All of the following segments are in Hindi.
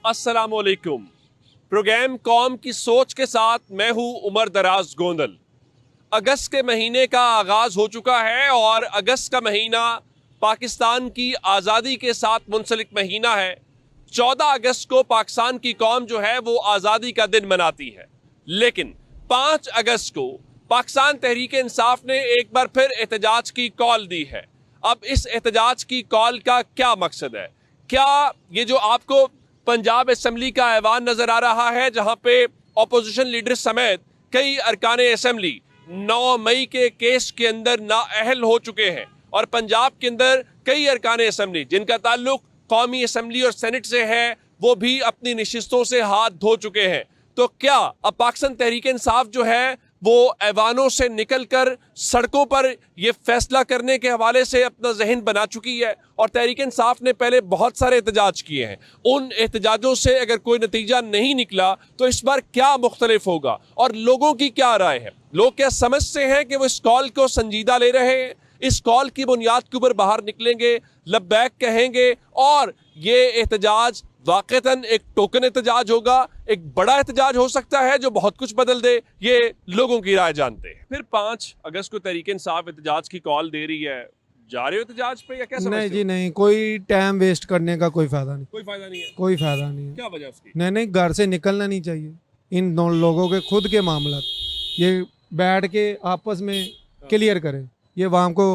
अस्सलामुअलैकुम। प्रोग्राम कौम की सोच के साथ मैं हूं उमर दराज गोंदल। अगस्त के महीने का आगाज हो चुका है और अगस्त का महीना पाकिस्तान की आज़ादी के साथ मुंसलिक महीना है। 14 अगस्त को पाकिस्तान की कौम जो है वो आज़ादी का दिन मनाती है, लेकिन 5 अगस्त को पाकिस्तान तहरीक इंसाफ ने एक बार फिर एहतजाज की कॉल दी है। अब इस एहतजाज की कॉल का क्या मकसद है? क्या ये जो आपको पंजाब असम्बली का ऐवान नजर आ रहा है, जहां पे अपोजिशन लीडर समेत कई अरकान असम्बली 9 मई के केस के अंदर नाअहल हो चुके हैं और पंजाब के अंदर कई अरकान असम्बली जिनका ताल्लुक कौमी असम्बली और सेनेट से है वो भी अपनी नशिस्तों से हाथ धो चुके हैं। तो क्या अब पाकिस्तान तहरीक इंसाफ जो है वो ऐवानों से निकलकर सड़कों पर ये फैसला करने के हवाले से अपना जहन बना चुकी है? और तहरीक इंसाफ ने पहले बहुत सारे एहतजाज किए हैं, उन एहतजाजों से अगर कोई नतीजा नहीं निकला तो इस बार क्या मुख्तलिफ होगा और लोगों की क्या राय है? लोग क्या समझते हैं कि वो इस कॉल को संजीदा ले रहे हैं, इस कॉल की बुनियाद के ऊपर बाहर निकलेंगे, लब्बैक कहेंगे और ये एहतजाज वाक़तन एक टोकन एहतजाज होगा, एक बड़ा एहतजाज हो सकता है जो बहुत कुछ बदल दे? ये लोगों की राय जानते हैं। फिर 5 अगस्त को तहरीक इंसाफ एहतजाज की कॉल दे रही है, जा रहे हो एहतजाज पे या क्या समझते हो? नहीं जी नहीं, कोई टाइम वेस्ट करने का कोई फायदा नहीं। कोई फायदा नहीं है। कोई फायदा नहीं है। क्या वजह उसकी? नहीं, घर से निकलना नहीं चाहिए। इन दोनों लोगों के खुद के मामला ये बैठ के आपस में क्लियर करें। ये वहाँ को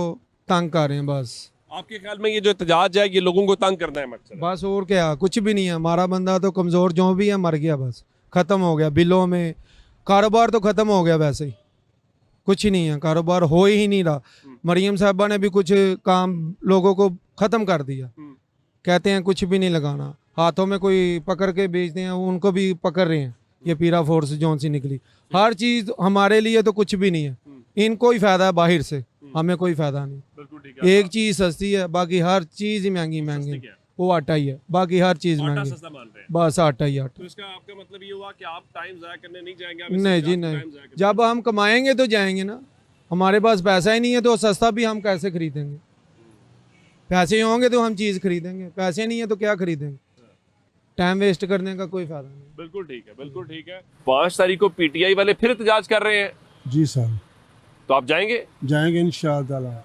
तंग कर रहे हैं बस। आपके ख्याल में ये जो एहतजाज है ये लोगों को तंग करना है मकसद? बस और क्या, कुछ भी नहीं है। हमारा बंदा तो कमज़ोर जो भी है मर गया, बस ख़त्म हो गया। बिलों में कारोबार तो ख़त्म हो गया, वैसे ही कुछ ही नहीं है, कारोबार हो ही नहीं रहा। मरियम साहबा ने भी कुछ काम लोगों को ख़त्म कर दिया। कहते हैं कुछ भी नहीं लगाना, हाथों में कोई पकड़ के बेचते हैं, उनको भी पकड़ रहे हैं। ये पीरा फोर्स जोन सी निकली, हर चीज़ हमारे लिए तो कुछ भी नहीं है। इनको ही फ़ायदा है बाहर से, हमें कोई फ़ायदा नहीं। एक चीज़ सस्ती है, बाकी हर चीज़ ही महंगी महंगी। वो आटा ही है, बाकी हर चीज़ महंगी। बस आटा ही आटा। तो इसका आपका मतलब ये हुआ कि आप टाइम ज़ाया करने नहीं जाएंगे? नहीं जी नहीं, जब हम कमाएंगे तो जाएंगे ना। हमारे पास पैसा ही नहीं है तो सस्ता भी हम कैसे खरीदेंगे? पैसे होंगे तो हम चीज़ खरीदेंगे, पैसे नहीं है तो क्या खरीदेंगे? टाइम वेस्ट करने का कोई फायदा नहीं। बिल्कुल ठीक है, बिल्कुल ठीक है। 5 तारीख को पीटीआई वाले फिर एहतजाज कर रहे हैं। जी सर, तो आप जाएंगे? जाएंगे इंशाअल्लाह।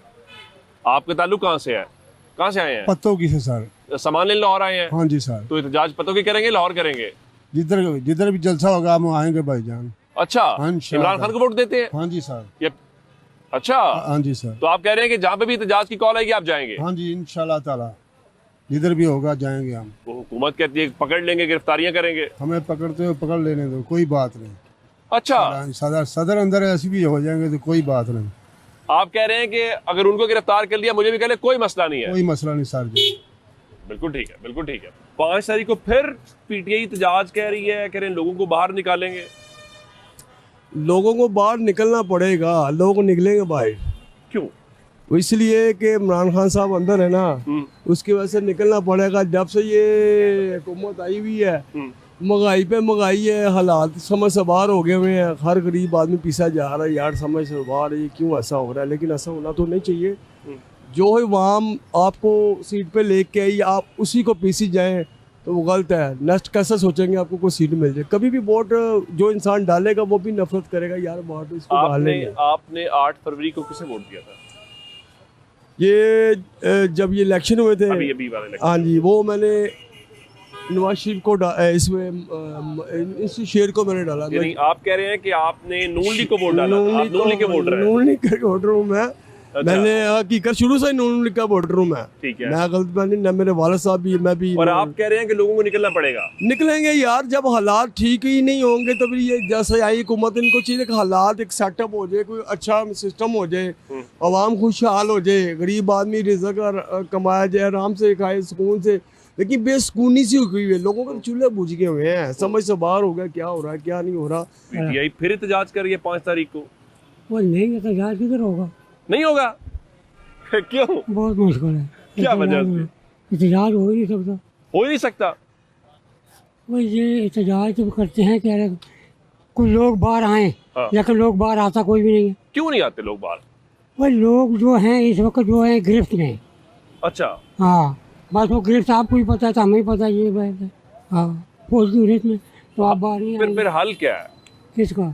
आपका ताल्लुक कहाँ से है? कहाँ से आए हैं? पत्तों की से सर। सामान लेने लाहौर आए हैं? हाँ जी सर। तो एहतजाज पत्तों की करेंगे, लाहौर करेंगे? जिधर भी जलसा होगा हम आएंगे भाईजान। अच्छा, हाँ, इमरान खान को वोट देते हैं? हाँ जी सर। ये अच्छा, हाँ जी सर। तो आप कह रहे हैं कि जहाँ पे भी एहतजाज की कॉल आएगी आप जाएंगे? हाँ जी इंशाल्लाह ताला, जिधर भी होगा जाएंगे हम। वो हुकूमत कहती है पकड़ लेंगे, गिरफ्तारियां करेंगे। हमें पकड़ते हो पकड़ लेने दो, कोई बात नहीं। अच्छा, सदर अंदर ऐसी भी हो जाएंगे तो कोई बात नहीं। आप कह रहे हैं कि अगर उनको गिरफ्तार कर लिया मुझे भी कर ले, कोई मसला नहीं है? कोई मसला नहीं सर जी। बिल्कुल ठीक है, बिल्कुल ठीक है। 5 तारीख को फिर पीटीआई एहतजाज कह रही है, कह रहे हैं लोगों को बाहर निकालेंगे। लोगों को बाहर निकलना पड़ेगा, लोग निकलेंगे बाहर। क्यों? वो इसलिए कि इमरान खान साहब अंदर है ना, उसकी वजह से निकलना पड़ेगा। जब से ये हुकूमत आई हुई है, महंगाई पे महंगाई है, हालात समझ से बाहर हो गए हुए हैं। हर गरीब आदमी पीसा जा रहा है यार, समझ से बाहर। ये क्यों ऐसा हो रहा है? लेकिन ऐसा होना तो नहीं चाहिए। जो है वहाँ आपको सीट पे लेके आई, आप उसी को पीसी जाएं तो वो गलत है। नेक्स्ट कैसे सोचेंगे आपको कोई सीट मिल जाए? कभी भी वोट जो इंसान डालेगा वो भी नफरत करेगा, यार वोट इसको डालेंगे। आपने 8 फरवरी को किसे वोट दिया था? ये जब ये इलेक्शन हुए थे, अभी वाला इलेक्शन। हाँ जी, वो मैंने नवाज शरीफ को इसमें इस शेर को मैंने डाला। यानी आप कह रहे हैं कि आपने नून लीग को वोट डाला था? आप नून लीग के वोटर हैं? नून लीग के वोटर हूँ मैं। मैंने हकीकत शुरू से नून लीग का वोटर हूँ मैं। ठीक है। मैं गलत नहीं, मेरे वाले साहब भी, मैं भी। और आप कह रहे हैं कि लोगों को निकलना पड़ेगा? निकलेंगे यार, जब हालात ठीक ही नहीं होंगे तभी। ये जैसे आई हुकूमत, इनको चाहिए कि हालात एक सेटअप हो जाए, कोई अच्छा सिस्टम हो जाए, आवाम खुशहाल हो जाए, गरीब आदमी रिज़्क़ कमाया जाए, आराम से खाए सुकून से। लेकिन बेसुकूनी सी हुई है, लोगों के चूल्हे बुझ गए हुए हैं, समझ से बाहर हो गया क्या हो रहा है क्या नहीं हो रहा। पीटीआई फिर एहतजाज कर रही है 5 तारीख को। वो नहीं, एहतजाज किधर होगा? नहीं होगा? क्यों? बहुत मुश्किल है। क्या वजह से? एहतजाज हो ही नहीं सकता। हो ही नहीं सकता? वो ये एहतजाज तो करते हैं, कह रहे कुछ लोग बाहर आए, लेकिन लोग बाहर आता कोई भी नहीं है। क्यों नहीं आते लोग बाहर? वो लोग जो हैं इस वक्त जो है गिरफ्त में। अच्छा, हाँ, बस वो गिरफ्त आपको ही पता है, तो हमें ही पता है। ये बात है। हाँ। फौज की रेत में, तो आप बाहर नहीं फिर आएंगे। हल क्या है किसका?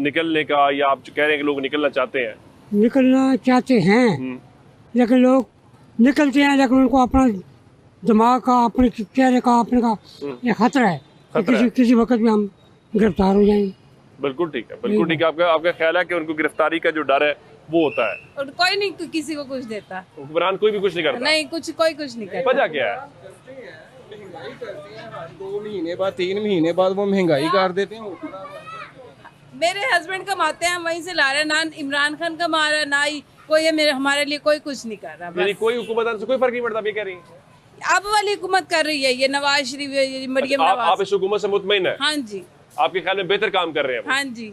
निकलने का, या आप जो कह रहे हैं कि लोग निकलना चाहते हैं? निकलना चाहते हैं, लेकिन लोग निकलते हैं, लेकिन उनको अपना दिमाग का, अपने चेहरे का, अपने का ये खतरा है कि किसी वक्त भी हम गिरफ्तार हो जाएंगे। बिल्कुल ठीक है, बिल्कुल ठीक है। आपका ख्याल है कि उनको गिरफ्तारी का जो डर है वो होता है? और कोई नहीं किसी को कुछ देता, हुक्मरान कोई भी कुछ नहीं करता? नहीं, कोई कुछ नहीं करता। वजह क्या है? 2 महीने बाद 3 महीने बाद वो महंगाई कर देते हैं। मेरे हस्बैंड कमाते हैं, वहीं से ला रहे हैं, ना इमरान खान कमा रहा है, ना ही कोई है मेरे, हमारे लिए कोई कुछ नहीं कर रहा। यानी बस कोई हुकूमत से कोई फर्क नहीं पड़ता, आप ये कह रही हैं? अब वाली हुकूमत कर रही है, ये नवाज शरीफ, ये मरियम आप नवाज। इस हुकूमत से मुतमईन है? हाँ जी, आपके ख्याल में बेहतर काम कर रहे हैं वो? हाँ जी,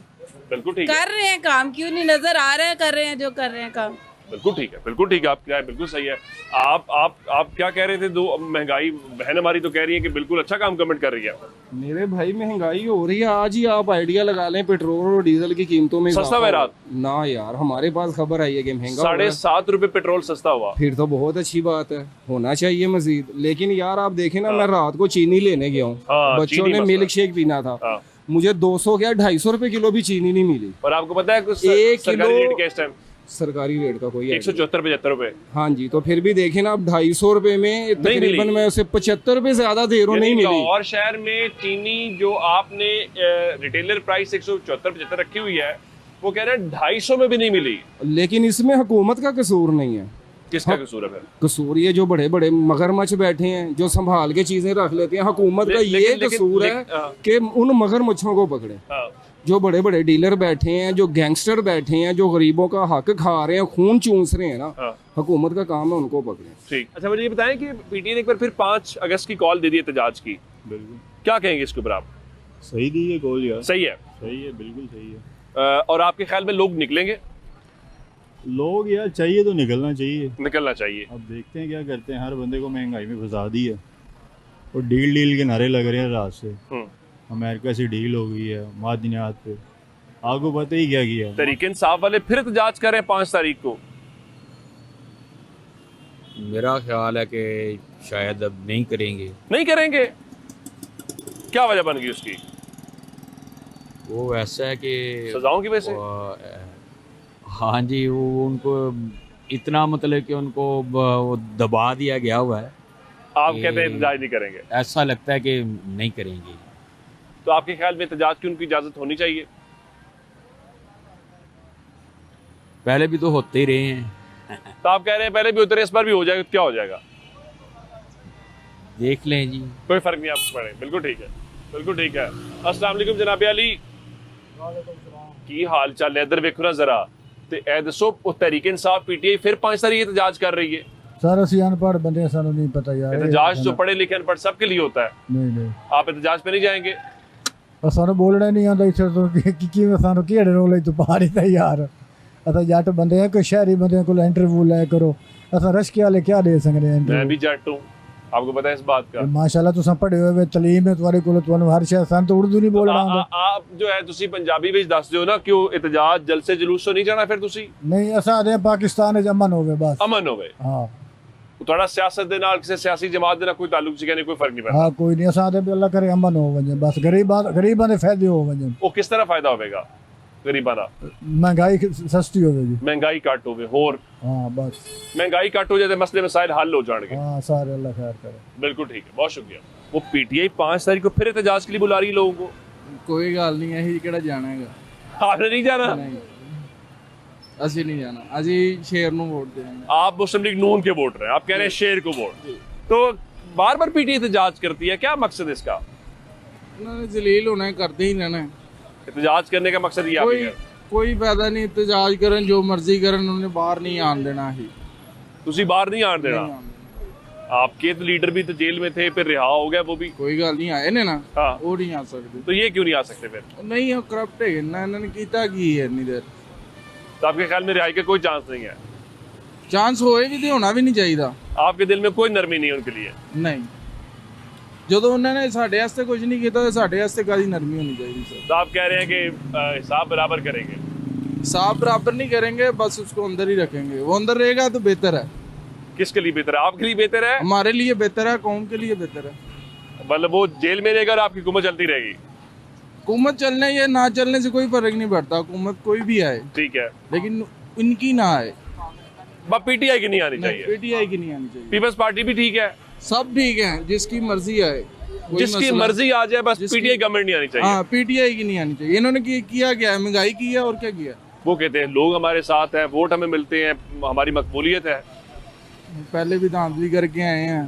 बिल्कुल ठीक है, कर रहे हैं काम, क्यों नहीं नजर आ रहा है, कर रहे हैं जो कर रहे हैं काम। बिल्कुल ठीक है, बिल्कुल ठीक है। आप क्या है, बिल्कुल सही है। आप क्या कह रहे थे? दो महंगाई बहन हमारी तो कह रही है कि बिल्कुल अच्छा काम गवर्नमेंट कर रही है। मेरे भाई महंगाई हो रही है, आज ही आप आइडिया लगा लें, पेट्रोल और डीजल की कीमतों में सस्ता हुआ रात? ना यार, हमारे पास खबर आई है कि महंगा 7.5 रुपए पेट्रोल सस्ता हुआ। फिर तो बहुत अच्छी बात है, होना चाहिए मजीद। लेकिन यार आप देखें ना, मैं रात को चीनी लेने गया हूँ, हाँ, बच्चों चीनी ने मसला। मिल्क शेक पीना था, हाँ। मुझे 200 क्या 250 रुपए किलो भी चीनी नहीं मिली। और आपको पता है कुछ एक सरकारी किलो- रेट क्या इस टाइम? सरकारी रेट का कोई idea 174-75 रुपए। नहीं। हाँ जी, तो फिर भी देखें ना, अब 250 रुपए में तकरीबन मिली। मैं उसे 75 रुपए ज्यादा दे रहा हूँ, नहीं मिली। लाहौर शहर में चीनी जो आपने रिटेलर प्राइस 174-75 रखी हुई है, वो कह रहे हैं 250 में भी नहीं मिली। लेकिन इसमें हुकूमत का कसूर नहीं है। किसका कसूर है फिर? कसूर ये जो बड़े बड़े मगरमच्छ बैठे हैं, जो संभाल के चीजें रख लेते हैं, हुकूमत का ये कसूर है कि उन मगरमच्छों को पकड़े। हाँ। जो बड़े बड़े डीलर बैठे हैं, जो गैंगस्टर बैठे हैं, जो गरीबों का हक खा रहे हैं, खून चूस रहे हैं ना, हाँ। हुकूमत का काम है उनको पकड़े। ठीक। अच्छा, मुझे ये बताएं कि पीटीआई ने एक बार फिर 5 अगस्त की कॉल दे दी एहतजाज की, बिल्कुल क्या कहेंगे इसके ऊपर आप? सही दी है कॉल यार, सही है? सही है, बिल्कुल सही है। और आपके ख्याल में लोग निकलेंगे? लोग यार चाहिए तो निकलना चाहिए, निकलना चाहिए। अब देखते हैं क्या करते हैं। हर बंदे को महंगाई में फंसा दी है और डील के नारे लग रहे हैं रात से। अमेरिका से डील हो गई है मादनियात पे, आपको पता ही क्या किया। तहरीक इंसाफ वाले फिर एहतजाज कर रहे हैं 5 तारीख को। मेरा ख्याल है कि शायद अब नहीं करेंगे। नहीं करेंगे? क्या वजह बन गई उसकी? वो ऐसा है कि सजाओं की वजह से? हाँ जी, वो उनको इतना मतलब कि उनको वो दबा दिया गया हुआ है। आप कहते हैं एहतजाज नहीं करेंगे? ऐसा लगता है कि नहीं करेंगे। तो आपके ख्याल में एहतजाज की उनकी इजाजत होनी चाहिए? पहले भी तो होते ही रहे हैं। तो आप कह रहे हैं पहले भी उतरे, इस बार भी हो जाएगा, क्या हो जाएगा? देख लें जी, कोई फर्क नहीं आपको पड़े। बिल्कुल ठीक है, बिल्कुल ठीक है। अस्सलाम वालेकुम जनाब अली, की हाल चाल है? इधर देखो ना जरा। ते ए दसो, ਉਹ तहरीक इंसाफ पीटीआई फिर 5 तारीख एहतजाज कर रही है। सर ਅਸੀਂ अनपढ़ बंदे सानू नहीं पता यार। एहतजाज जो पढ़े लिखे अनपढ़ सबके लिए होता है। नहीं आप एहतजाज पे नहीं जाएंगे? सानू बोलना नहीं आंदा इथे तो कि सानू किहड़े रोले तो पहाड़ी ता यार। असा जट बंदे हैं, कोई शहरी बंदे को इंटरव्यू ले करो, असा रश्के वाले क्या दे सकते हैं मैं इंटरव्यू। भी जट हूँ, आपको पता है इस बात का। माशाल्लाह तुसा पढ़े हुए तलीम है तुम्हारे को, तुहानू हर शय सन तो उर्दू नहीं बोलना आंदा। आप जो है तुसी पंजाबी विच दस दियो ना कि ਉਹ एहतजाज जलसे जुलूस तो नहीं जाना फिर तुसी? नहीं असा आदे पाकिस्तान च अमन होवे बस। अमन होवे। हाँ ਤੁਹਾਡਾ ਸਿਆਸਤ ਦੇ ਨਾਲ ਕਿਸੇ ਸਿਆਸੀ ਜਮਾਤ ਦੇ ਨਾਲ ਕੋਈ ਤਾਲੁਕ ਸੀ? ਕਹਿੰਦੇ ਕੋਈ ਫਰਕ ਨਹੀਂ ਪੈਂਦਾ। हाँ कोई नहीं असा आदे भी अल्लाह करे अमन हो वजे, बस गरीबां दे फायदे हो वजे, ਉਹ ਕਿਸ ਤਰ੍ਹਾਂ ਫਾਇਦਾ ਹੋਵੇਗਾ ਗਰੀਬਾਂ ਦਾ? महंगाई सस्ती होवेगी। ਮਹਿੰਗਾਈ ਘੱਟ ਹੋਵੇ, ਹੋਰ हाँ बस ਮਹਿੰਗਾਈ ਘੱਟ ਹੋ ਜਾਏ ਤੇ ਮਸਲੇ ਮਸਾਇਲ ਹੱਲ ਹੋ ਜਾਣਗੇ। हाँ सारे अल्लाह खैर करे। बिल्कुल ठीक है, बहुत शुक्रिया। वो पीटीआई 5 तारीख को फिर एहतजाज के लिए बुला रही है लोगों को। कोई गल नहीं, अही किहड़ा जाना है? आपने नहीं जाना? नहीं, ਅਸੀਂ नहीं जाना, ਅਸੀਂ शेर ਨੂੰ वोट देंगे। आप मुस्लिम लीग नून के वोटर हैं, आप कह रहे हैं शेर को वोट। तो बार बार पीटीआई एहतजाज करती है, क्या मकसद है इसका? उन्होंने जलील होना है, करते ही रहना है। एहतजाज करने का मकसद ये कोई है? कोई फायदा नहीं, एहतजाज करन जो मर्जी करन, उन्होंने बाहर नहीं आन देना ही। तुसी बाहर नहीं आने देना? आपके तो लीडर भी तो जेल में थे, फिर रिहा हो गया वो भी। कोई गल नहीं, आए ने ना, हाँ, वो नहीं आ सकते। तो ये क्यों नहीं आ सकते फिर? नहीं, वो करप्ट है ना, इन्होंने कीता की है इतनी देर। तो आपके ख्याल में रिहाई का कोई चांस नहीं है? चांस होए भी तो होना भी नहीं चाहिए। आपके दिल में कोई नरमी नहीं है उनके लिए? नहीं, ਜਦੋਂ ਉਹਨਾਂ ਨੇ ਸਾਡੇ ਵਾਸਤੇ ਕੁਝ ਨਹੀਂ ਕੀਤਾ ਤਾਂ ਸਾਡੇ ਵਾਸਤੇ ਕਾਹਦੀ ਨਰਮੀ ਹੋਣੀ ਚਾਹੀਦੀ ਸਰ। तो आप कह रहे हैं कि हिसाब बराबर करेंगे? साफ बराबर नहीं करेंगे, बस उसको अंदर ही रखेंगे। वो अंदर रहेगा तो बेहतर है, किसके लिए बेहतर है? आपके लिए बेहतर है? हमारे लिए बेहतर है, कौम के लिए बेहतर है। मतलब वो जेल में रहेगा और आपकी हुकूमत चलती रहेगी। हुकूमत चलने या ना चलने से कोई फर्क नहीं पड़ता, हुकूमत कोई भी आए, ठीक है, लेकिन इनकी ना आए। पीटीआई की नहीं आनी चाहिए, पीटीआई की नहीं आनी चाहिए। पीपल्स पार्टी भी ठीक है, सब ठीक है, जिसकी मर्जी आए, कोई जिसकी मसला- मर्जी आ जाए, बस जिसकी- पीटीआई गवर्नमेंट नहीं आनी चाहिए। हाँ, पीटीआई की नहीं आनी चाहिए। इन्होंने किया क्या है? महंगाई की है और क्या किया? वो कहते हैं लोग हमारे साथ हैं, वोट हमें मिलते हैं, हमारी मकबूलियत है। पहले भी धांधली करके आए हैं,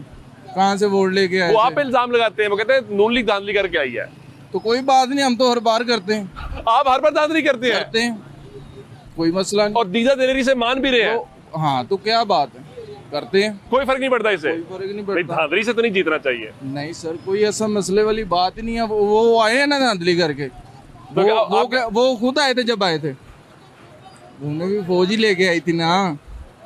कहाँ से वोट लेके आए वो थे? आप पे इल्जाम लगाते हैं, वो कहते हैं नून लीग धांधली करके आई है। तो कोई बात नहीं, हम तो हर बार करते हैं, आप हर बार धांधली करते हैं करते हैं, कोई मसला नहीं। और दीदा दिलेरी से मान भी रहे हैं, तो हाँ, तो क्या बात है, करते हैं, कोई फर्क नहीं पड़ता इससे। कोई फर्क नहीं भाई पड़ता। धांधली से तो नहीं जीतना चाहिए। नहीं सर, कोई ऐसा मसले वाली बात ही नहीं है। वो आए हैं ना धांधली करके, तो वो खुद आए थे। जब आए थे उन्हें भी फौज ही लेके आई थी ना,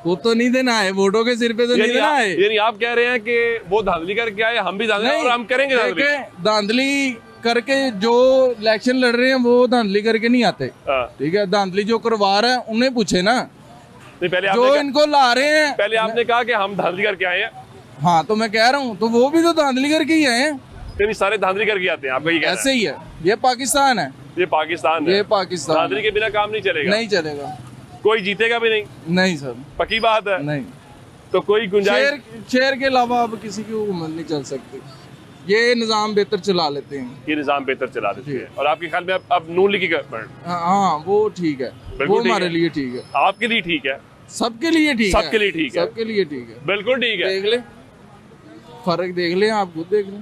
वो तो नहीं देना है, वोटों के सिर पे तो नहीं देना है। यानी आप कह रहे हैं कि वो धांधली करके आए, हम भी धांधली और हम करेंगे धांधली। देखें, धांधली करके जो इलेक्शन लड़ रहे हैं वो धांधली करके नहीं आते, हाँ। ठीक है। धांधली जो करवा रहा है उन्हें पूछे ना, नहीं, पहले जो आपने इनको ला रहे हैं। पहले आपने कहा कि हम धांधली करके आए हैं, हाँ, तो मैं कह रहा हूँ, तो वो भी तो धांधली करके ही आए हैं। यानी सारे धांधली करके आते हैं, आपका ये कहना ऐसे ही है, ये पाकिस्तान है, है। ये पाकिस्तान ये है, पाकिस्तान धांधली के बिना काम नहीं चलेगा, नहीं चलेगा, कोई जीतेगा भी नहीं, नहीं सर, पक्की बात है। नहीं। तो कोई गुंजाइश शेर के अलावा अब किसी की हुकूमत नहीं चल सकती, ये निज़ाम बेहतर चला लेते हैं। ये निजाम बेहतर चला देती है। और आपके ख्याल में अब नून लीग की गवर्नमेंट हाँ, वो ठीक है, बिल्कुल वो ठीक हमारे है। लिए ठीक है, आपके लिए ठीक है, सबके लिए ठीक है, सबके लिए ठीक है, सबके लिए ठीक है। बिल्कुल ठीक है। देख ले, फर्क देख ले, आप खुद देख लें।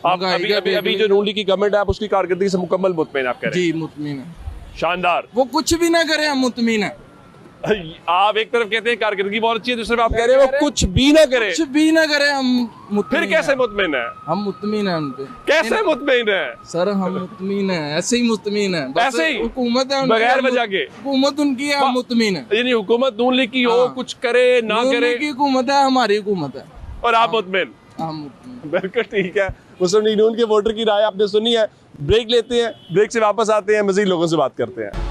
आप महंगाई अभी का अभी देख अभी लें। जो नून लीग की गवर्नमेंट है, आप उसकी कारकर्दगी से मुकम्मल मुतमईन आप कह रहे जी, मुतमीन है, हैं। शानदार। वो कुछ भी ना करे, हम मुतमीन है। आप एक तरफ कहते हैं कारकर्दगी बहुत अच्छी है, दूसरी तरफ आप कह रहे हैं वो कुछ भी ना करे, कुछ भी ना करे, हम मुतमीन फिर कैसे हैं। मुतमईन है? हम मुतमीन है उन पे। कैसे मुतमईन है? सर, हम मुतमीन है, ऐसे ही मुतमीन है, बस ऐसे ही? हुकूमत है उनकी, बगैर हम वजह के? हुकूमत उनकी है, हम मुतमीन है। यानी हुकूमत नून लीग की हो, हाँ। कुछ करे ना नून करे, लीग की हुकूमत है, हमारी हुकूमत है, और आप मुतमईन। हम मुतमीन। बिल्कुल ठीक है। मुस्लिम लीग नून के वोटर की राय आपने सुनी है। ब्रेक लेते हैं, ब्रेक से वापस आते हैं, मजीद लोगों से बात करते हैं।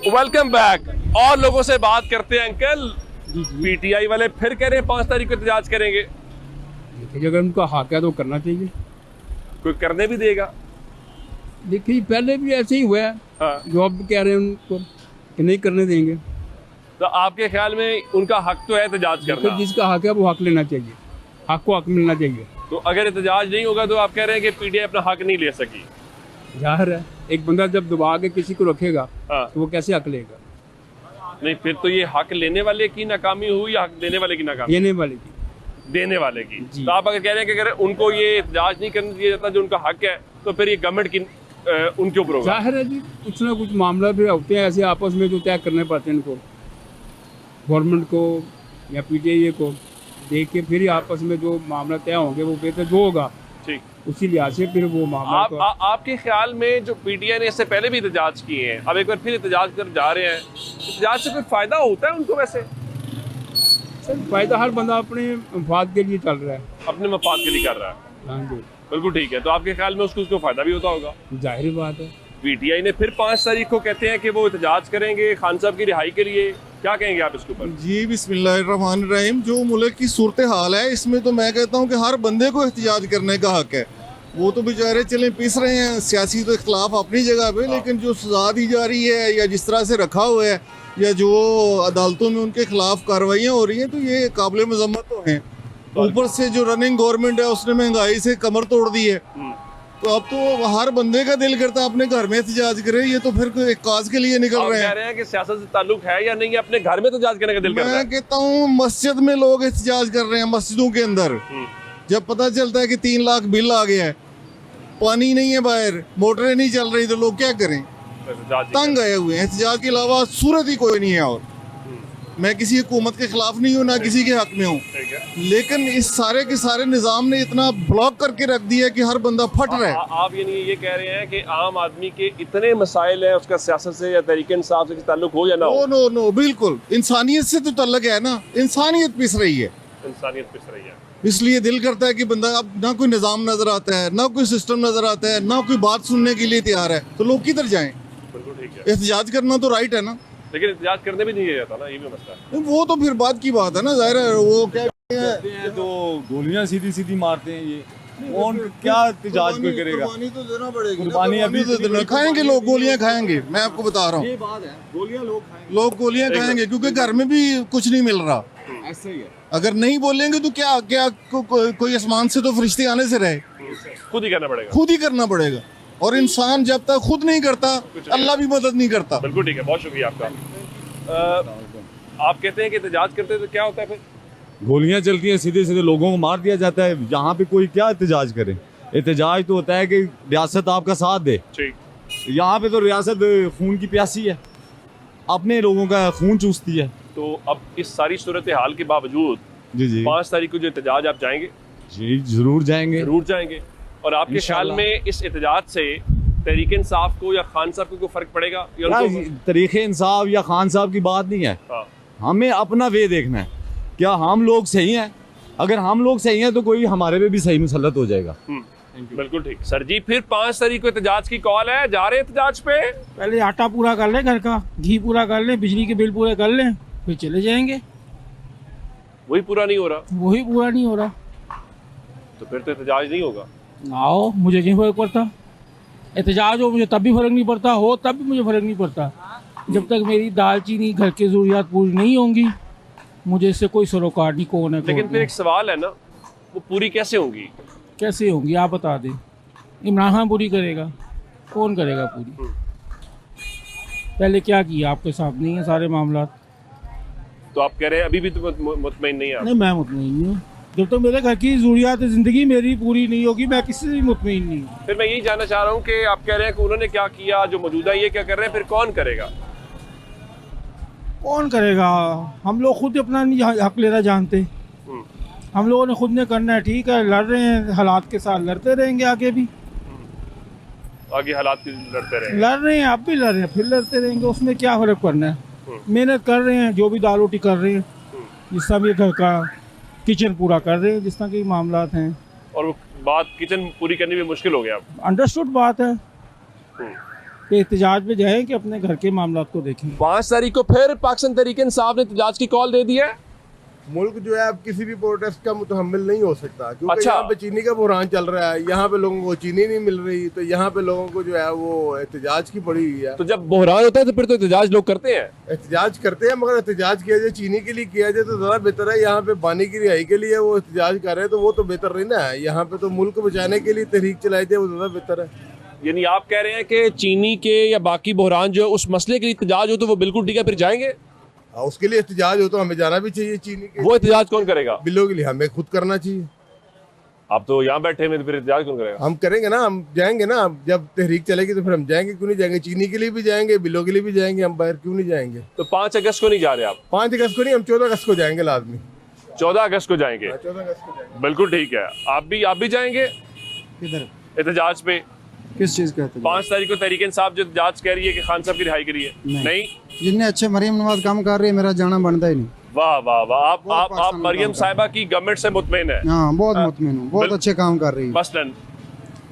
Welcome back. और लोगों से बात करते हैं। अंकल, पीटीआई वाले फिर कह रहे हैं 5 तारीख को एहतजाज करेंगे। अगर उनका हक है तो करना चाहिए। कोई करने भी देगा? देखिए, पहले भी ऐसे ही हुआ है, हाँ। जो अब कह रहे हैं उनको कि नहीं करने देंगे। तो आपके ख्याल में उनका हक तो है एहतजाज तो करना, जिसका हक है वो हक लेना चाहिए, हक को हक मिलना चाहिए। तो अगर एहतजाज नहीं होगा तो आप कह रहे हैं कि पीटीआई अपना हक नहीं ले सकी। जाहिर है, एक बंदा जब दबा के किसी को रखेगा हाँ। तो वो कैसे हक लेगा? नहीं, फिर तो ये हक लेने वाले की नाकामी हुई या हक देने वाले की नाकामी? देने वाले की। देने वाले की। जी। तो आप अगर कह रहे हैं कि अगर उनको ये एहतजाज नहीं करने दिया जाता जो उनका हक है, तो फिर ये गवर्नमेंट की उनके ऊपर होगा। जाहिर है जी, कुछ ना कुछ मामला भी होते हैं ऐसे आपस में जो तय करने पड़ते हैं इनको, गवर्नमेंट को या पीटीआई को देख के फिर ही आपस में जो मामला तय होंगे वो बेहतर जो होगा, ठीक, उसी लिहाज से फिर वो मामला आपके ख्याल में जो पीटीआई ने इससे पहले भी एहतजाज किए हैं, अब एक बार फिर एहतजाज कर जा रहे हैं, एहतजाज से कोई फायदा होता है उनको? वैसे फायदा हर बंदा अपने मफाद के लिए चल रहा है। अपने मफाद के लिए कर रहा है। हाँ जी, बिल्कुल ठीक है। तो आपके ख्याल में उसको फायदा भी होता होगा? जाहिर बात है। पीटीआई ने फिर 5 तारीख को कहते हैं कि वो एहतजाज करेंगे खान साहब की रिहाई के लिए, क्या कहेंगे आप इसके ऊपर? जी, बिस्मिल्लाहिर्रहमानिर्रहीम। जो मुल्क की सूरत हाल है इसमें तो मैं कहता हूँ कि हर बंदे को एहतजाज करने का हक है। वो तो बेचारे चले पिस रहे हैं, सियासी तो इख्तलाफ अपनी जगह पे, लेकिन जो सजा दी जा रही है या जिस तरह से रखा हुआ है या जो अदालतों में उनके खिलाफ कार्रवाइयाँ हो रही हैं, तो ये काबिल मजम्मत तो हैं। ऊपर से जो रनिंग गवर्नमेंट है उसने महंगाई से कमर तोड़ दी है, तो अब तो हर बंदे का दिल करता है अपने घर में एहतजाज करे। ये तो फिर एक काज के लिए निकल रहे कह हैं। रहे हैं कि सियासत से ताल्लुक है या नहीं है, अपने घर में एहतजाज करने का दिल करता मैं है। कहता हूँ मस्जिद में लोग एहतजाज कर रहे हैं, मस्जिदों के अंदर जब पता चलता है कि 3 लाख बिल आ गया है, पानी नहीं है बाहर, मोटरें नहीं चल रही, तो लोग क्या करें? तंग आए हुए हैं। एहतजाज के अलावा सूरत ही कोई नहीं है। और मैं किसी हुकूमत के खिलाफ नहीं हूँ, ना किसी के हक में हूँ, लेकिन इस सारे के सारे निज़ाम ने इतना ब्लॉक करके रख दिया है कि हर बंदा फट रहा है। आप ये कह रहे हैं कि आम आदमी के इतने मसाइल हैं, उसका सियासत से या तहरीक इंसाफ से ताल्लुक हो या ना हो? नो, बिल्कुल इंसानियत से तो ताल्लुक है ना। इंसानियत पिस रही है, इंसानियत पिस रही है। इसलिए दिल करता है कि बंदा अब ना कोई निज़ाम नजर आता है, ना कोई सिस्टम नजर आता है, ना कोई बात सुनने के लिए तैयार है, तो लोग किधर जाएं? बिल्कुल ठीक है। एहतजाज करना तो राइट है ना, लेकिन एहतजाज करने भी नहीं दिया जाता ना, ये भी मसला है। वो तो फिर बात की बात है ना। जाहिर है वो क्या हैं तो गोलियां सीधी सीधी मारते हैं ये, कौन क्या एहतजाज कोई करेगा? कुर्बानी तो देना पड़ेगी, कुर्बानी अभी तो देना, खाएंगे लोग, गोलियां खाएंगे, मैं आपको बता रहा हूँ, ये बात है, गोलियां लोग खाएंगे, लोग गोलियां खाएंगे क्योंकि घर में भी कुछ नहीं मिल रहा। ऐसा ही है। अगर नहीं बोलेंगे तो क्या क्या कोई आसमान से तो फरिश्ते आने से रहे, खुद ही करना पड़ेगा। खुद ही करना पड़ेगा। और इंसान जब तक खुद नहीं करता अल्लाह भी मदद नहीं करता। बिल्कुल ठीक है, बहुत शुक्रिया आपका। आप कहते हैं कि एहतजाज करते हैं तो क्या होता है फिर? गोलियां चलती हैं, सीधे सीधे लोगों को मार दिया जाता है। यहाँ पे कोई क्या एहतजाज करे? एहतजाज तो होता है कि रियासत आपका साथ दे। ठीक, यहाँ पे तो रियासत खून की प्यासी है, अपने लोगों का खून चूसती है। तो अब इस सारी सूरत हाल के बावजूद जी जी 5 तारीख को जो एहतजाज आप जाएंगे? जी जरूर जाएंगे। जरूर जाएंगे। और आपके ख्याल इंशाल्लाह। में इस एहतजाज से तहरीक इंसाफ को या खान साहब को कोई फर्क पड़ेगा या उनको? तरीके इंसाफ या खान साहब की बात नहीं है, हाँ। हमें अपना वे देखना है। क्या हम लोग सही हैं? अगर हम लोग सही हैं तो कोई हमारे पे भी सही मुसल्लत हो जाएगा। बिल्कुल ठीक। सर जी, फिर 5 तारीख को एहतजाज की कॉल है, जा रहे एहतजाज पे? पहले आटा पूरा कर लें, घर का घी पूरा कर लें, बिजली के बिल पूरे कर लें, फिर चले जाएंगे। वही पूरा नहीं हो रहा वही पूरा नहीं हो रहा, तो फिर तो एहतजाज नहीं होगा। आओ, मुझे नहीं फर्क पड़ता। एहतजाज हो मुझे तब भी फर्क नहीं पड़ता, हो तब भी मुझे फर्क नहीं पड़ता। जब तक मेरी दाल चीनी घर की ज़रूरियात पूरी नहीं होंगी, मुझे इससे कोई सरोकार नहीं। कौन है लेकिन फिर एक सवाल है ना, वो पूरी कैसे होंगी? कैसे होंगी आप बता दें। इमरान खान पूरी करेगा? कौन करेगा पूरी? पहले क्या किया आपके सामने ही है सारे मामला। तो आप कह रहे हैं अभी भी तो मुतमईन नहीं है आप? नहीं, मैं मुतमईन नहीं हूँ। जब तक मेरे घर की ज़रूरियात ज़िंदगी मेरी पूरी नहीं होगी, मैं किसी से भी मुतमईन नहीं हूँ। फिर मैं यही जानना चाह रहा हूँ कि आप कह रहे हैं कि उन्होंने क्या किया, जो मौजूदा ये क्या कर रहे हैं, फिर कौन करेगा? कौन करेगा? हम लोग खुद अपना नहीं हक लेना जानते। हम लोगों ने खुद ने करना है, ठीक है, लड़ रहे हैं हालात के साथ, लड़ते रहेंगे आगे भी। आगे हालात की लड़ते रहेंगे। लड़ रहे हैं, अब भी लड़ रहे हैं, फिर लड़ते रहेंगे, उसमें क्या फर्क पड़ना है। मेहनत कर रहे हैं, जो भी दाल रोटी कर रहे हैं, जिस तरह भी घर का किचन पूरा कर रहे हैं, जिस तरह के मामला हैं। और वो बात किचन पूरी करनी भी मुश्किल हो गया। अंडरस्टूड बात है कि एहतजाज में जाएं कि अपने घर के मामला को देखें। 5 तारीख को फिर पाकिस्तान तहरीक इंसाफ ने एहतजाज की कॉल दे दी है। मुल्क जो है अब किसी भी प्रोटेस्ट का मुतहम्मिल नहीं हो सकता, क्योंकि अच्छा। यहाँ पे चीनी का बुहरान चल रहा है, यहाँ पे लोगों को चीनी नहीं मिल रही, तो यहाँ पे लोगों को जो है वो एहतजाज की पड़ी हुई है। तो जब बहरान होता है तो फिर तो एहतजाज लोग करते हैं। एहतजाज करते हैं, मगर एहतजाज किया जाए चीनी के लिए किया जाए तो ज़्यादा बेहतर है। यहाँ पे पानी की रिहाई के लिए वो एहतजाज कर रहे हैं तो वो तो बेहतर नहीं ना है। यहाँ पे तो मुल्क बचाने के लिए तहरीक चलाई जाए, वो ज़्यादा बेहतर है। यानी आप कह रहे हैं कि चीनी के या बाकी बहरान जो उस मसले के लिए एहतजाज हो तो वो बिल्कुल ठीक है, फिर जाएंगे। उसके लिए एहतजाज हो तो हमें जाना भी चाहिए। चीनी के वो एहतजाज कौन करेगा? बिलों के लिए हमें खुद करना चाहिए। आप तो यहाँ बैठे हैं, तो फिर एहतजाज कौन करेगा? हम करेंगे ना, हम जाएंगे ना। जब तहरीक चलेगी तो फिर हम जाएंगे, क्यों नहीं जाएंगे? चीनी के लिए भी जाएंगे, बिलों के लिए भी जाएंगे, हम बाहर क्यों नहीं जाएंगे? तो 5 अगस्त को नहीं जा रहे आप? 5 अगस्त को नहीं, हम 14 अगस्त को जाएंगे लाजमी। 14 अगस्त को जाएंगे? 14 अगस्त को जाएंगे। बिल्कुल ठीक है। आप भी जाएंगे किधर? एहतजाज पे? किस चीज़ का? 5 तारीख को तहरीक इंसाफ जो एहतजाज कह रही है कि खान साहब की रिहाई करी है। नहीं, जितने अच्छे मरियम नवाज काम कर रही है, मेरा जाना बनता ही नहीं। वाह वाह वाह। आप पाकिस्तान में मरियम काम साहिबा की गवर्नमेंट से मुतमईन है? हाँ, बहुत मुतमिन हूँ, बहुत अच्छे काम कर रही है। मसलन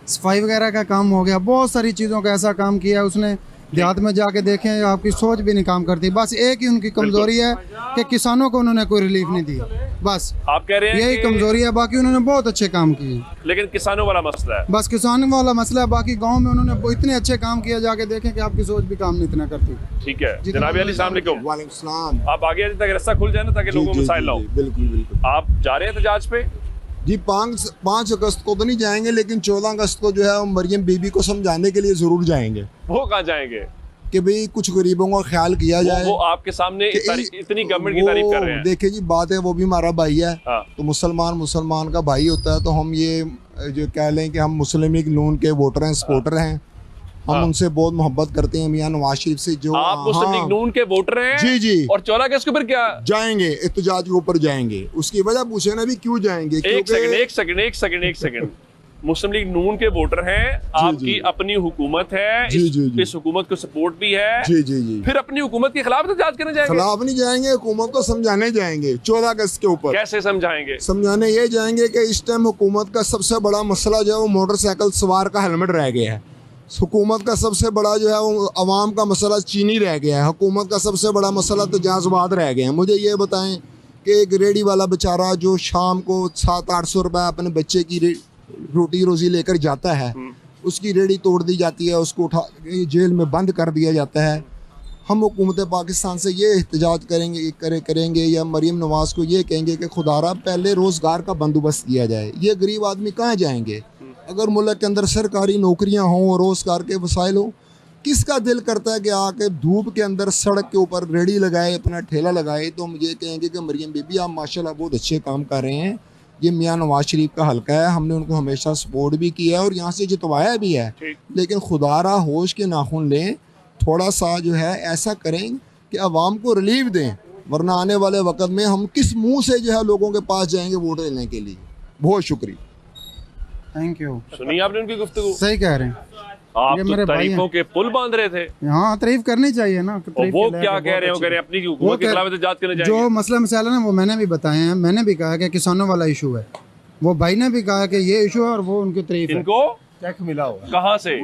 सफाई वगैरह का काम हो गया, बहुत सारी चीज़ों का ऐसा काम किया उसने। देहात में जाके देखें, आपकी सोच भी नहीं काम करती। बस एक ही उनकी कमजोरी है कि किसानों को उन्होंने कोई रिलीफ नहीं दी, बस आप कह रहे हैं यही कि- कमजोरी है। बाकी उन्होंने बहुत अच्छे काम किए, लेकिन किसानों वाला मसला है। बस किसानों वाला मसला है। बाकी गांव में उन्होंने इतने अच्छे काम किए, जाके देखें कि आपकी सोच भी काम नहीं इतना करती। ठीक है जनाब अली, अस्सलाम वालेकुम। वालेकुम सलाम। आप आगे आइए ताकि रास्ता खुल जाए ना, ताकि लोगों को मसाइल ना हो। बिल्कुल बिल्कुल। आप जा रहे हैं एहतजाज पे? जी 5 अगस्त को तो नहीं जाएंगे, लेकिन 14 अगस्त को जो है मरियम बीबी को समझाने के लिए जरूर जाएंगे वो कहाँ जाएंगे? कि भाई कुछ गरीबों का ख्याल किया जाए। वो आपके सामने इतनी गवर्नमेंट की तारीफ कर रहे हैं। देखिए जी, बात है, वो भी हमारा भाई है। हाँ। तो मुसलमान का भाई होता है, तो हम ये जो कह लें कि हम मुस्लिम लीग नून के वोटर हैं, सपोर्टर हैं। हम उनसे बहुत मोहब्बत करते हैं, मियां नवाज शरीफ से। जो आप मुस्लिम लीग नून के वोटर हैं? जी जी। और 14 अगस्त को फिर क्या जाएंगे? एहतजाज के ऊपर जाएंगे। उसकी वजह पूछे ना भी क्यों जाएंगे? एक सेकंड मुस्लिम लीग नून के वोटर हैं, आपकी अपनी हुकूमत है, इस हुकूमत को सपोर्ट भी है। जी जी जी। फिर अपनी हुकूमत के खिलाफ एहतजाज करने जाएंगे? खिलाफ नहीं जाएंगे, हुकूमत को समझाने जाएंगे 14 अगस्त के ऊपर। कैसे समझाएंगे? समझाने ये जाएंगे कि इस टाइम हुकूमत का सबसे बड़ा मसला जो है वो मोटरसाइकिल सवार का हेलमेट रह गया है। हुकूमत का सबसे बड़ा जो है वो अवाम का मसला चीनी रह गया है। हुकूमत का सबसे बड़ा मसला तो जाजवाद रह गए हैं। मुझे ये बताएं कि एक रेडी वाला बेचारा जो शाम को 700-800 रुपये अपने बच्चे की रोटी रोजी लेकर जाता है, उसकी रेडी तोड़ दी जाती है, उसको उठा के जेल में बंद कर दिया जाता है। हम हुकूमत पाकिस्तान से ये एहतजाज करेंगे या मरीम नवाज़ को ये कहेंगे कि खुदारा पहले रोज़गार का बंदोबस्त किया जाए। ये गरीब आदमी कहाँ जाएंगे? अगर मुल्क के अंदर सरकारी नौकरियाँ हों और रोज़गार के वसाइल हों, किसका दिल करता है कि आके धूप के अंदर सड़क के ऊपर रेडी लगाए, अपना ठेला लगाए? तो हम ये कहेंगे कि मरीम बीबी आप माशाल्लाह बहुत अच्छे काम कर रहे हैं। ये मियाँ नवाज शरीफ का हल्का है, हमने उनको हमेशा सपोर्ट भी किया है और यहाँ से जितवाया भी है, लेकिन खुदारा होश के नाखून लें, थोड़ा सा जो है ऐसा करें कि आवाम को रिलीफ दें, वरना आने वाले वक्त में हम किस मुंह से जो है लोगों के पास जाएंगे वोट लेने के लिए। बहुत शुक्रिया। Thank you. सुनिए आपने उनकी गुफ्तगू। सही कह रहे हैं आप ये तो मेरे भाई तारीफों हैं। के पुल बांध रहे थे। हाँ, तारीफ करनी चाहिए ना। और वो क्या कह रहे हो? कह रहे हैं अपनी हुकूमत के खिलाफ एहतजाज करने जाएंगे। जो मसला मसाला ना वो मैंने भी बताए हैं। मैंने भी कहा कि किसानों वाला इशू है, वो भाई ने भी कहा कि ये इशू है और वो उनकी तारीफ है। इनको चेक मिला हुआ कहाँ से?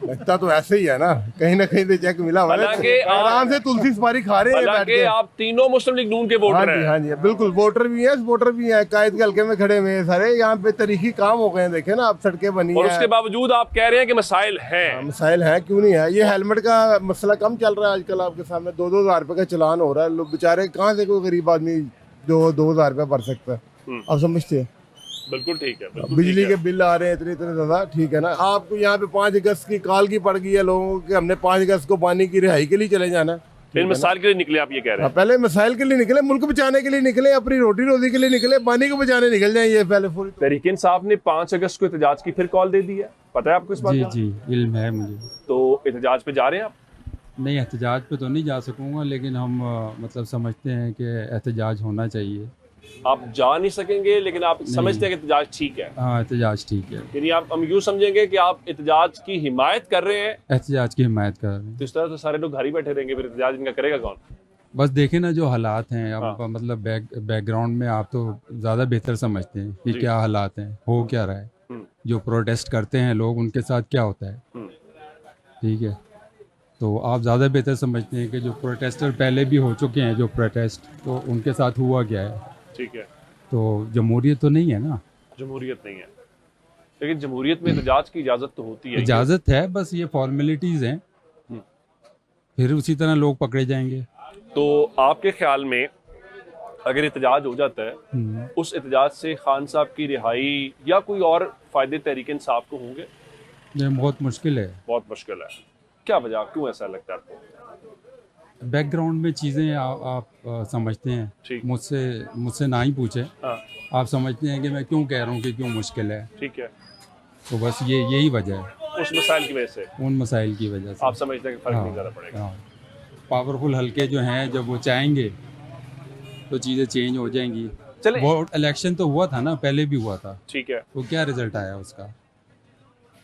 लगता तो ऐसे ही है ना कहीं तो चेक मिला हुआ है। हालांकि आराम से तुलसी सुपारी खा रहे हैं बैठ हालांकि के। आप तीनों मुस्लिम लीग नून के वोटर हैं। हाँ जी बिल्कुल, वोटर भी हैं, सपोर्टर भी हैं, कायद के हल्के में खड़े हुए हैं सारे। यहाँ पे तरीकी काम हो गए हैं, देखे ना आप, सड़कें बनी और हैं। उसके बावजूद आप कह रहे हैं कि मसाइल हैं। मसाइल है, क्यों नहीं है? ये हेलमेट का मसला कम चल रहा है आजकल आपके सामने। 2-2 हज़ार रुपये का चलान हो रहा है। लोग बेचारे कहाँ से कोई गरीब आदमी जो 2 हज़ार रुपये भर सकता है? आप समझते हैं? बिल्कुल ठीक है। बिल्कुल बिजली ठीक है। के बिल आ रहे हैं इतने ज़्यादा, ठीक है ना। आपको यहाँ पे 5 अगस्त की काल की पड़ गई है लोगों के, हमने 5 अगस्त को पानी की रिहाई के लिए चले जाना। इन मसाइल के लिए निकले आप ये कह रहे हैं? पहले मसाइल के लिए निकले, मुल्क बचाने के लिए निकले, अपनी रोटी रोजी के लिए निकले, पानी को बचाने निकल जाए ये पहले पूरी। तहरीक इंसाफ ने 5 अगस्त को एहतजाज की फिर कॉल दे दी है, पता है आपको इस बात का? जी इल्म है मुझे। तो एहतजाज पे जा रहे हैं आप? नहीं, एहतजाज पे तो नहीं जा सकूँगा, लेकिन हम मतलब समझते हैं कि एहतजाज होना चाहिए। आप जा नहीं सकेंगे, लेकिन आप समझते हैं कि एहतजाज ठीक है? हाँ, एहतजाज ठीक है। यानी आप हम यूँ समझेंगे कि आप एहतजाज की हिमायत कर रहे हैं। एहतजाज की हिमायत कर रहे हैं। तो इस तरह तो सारे लोग घर ही बैठे रहेंगे, फिर एहतजाज इनका करेगा कौन? बस देखें ना जो हालात हैं अब, मतलब बैकग्राउंड में आप तो ज़्यादा बेहतर समझते हैं कि क्या हालात हैं, हो क्या रहा है। जो प्रोटेस्ट करते हैं लोग, उनके साथ क्या होता है, ठीक है। तो आप ज़्यादा बेहतर समझते हैं कि जो प्रोटेस्टर पहले भी हो चुके हैं, जो प्रोटेस्ट, तो उनके साथ हुआ क्या है। ठीक है। तो जमहूरियत तो नहीं है ना। जमहूरियत नहीं है, लेकिन जमहूरियत में एहतजाज की इजाज़त तो होती है। इजाज़त है, बस ये फॉर्मेलिटीज़ हैं, फिर उसी तरह लोग पकड़े जाएंगे। तो आपके ख्याल में अगर एहतजाज हो जाता है, उस एहतजाज से खान साहब की रिहाई या कोई और फ़ायदे तहरीक इंसाफ को होंगे? ये बहुत मुश्किल है। बहुत मुश्किल है। क्या वजह, क्यों ऐसा लगता है आपको? बैकग्राउंड में चीज़ें आप समझते हैं। मुझसे ना ही पूछे। हाँ। आप समझते हैं कि मैं क्यों कह रहा हूँ कि क्यों मुश्किल है। ठीक है। तो बस यही वजह है। उस मसाइल की वजह से, उन मसाइल की वजह से आप समझते हैं कि फ़र्क नहीं ज़्यादा पड़ेगा। पावरफुल हल्के जो हैं, जब वो चाहेंगे तो चीज़ें चेंज हो जाएंगी। चले, वो इलेक्शन तो हुआ था ना, पहले भी हुआ था। ठीक है। तो क्या रिजल्ट आया उसका?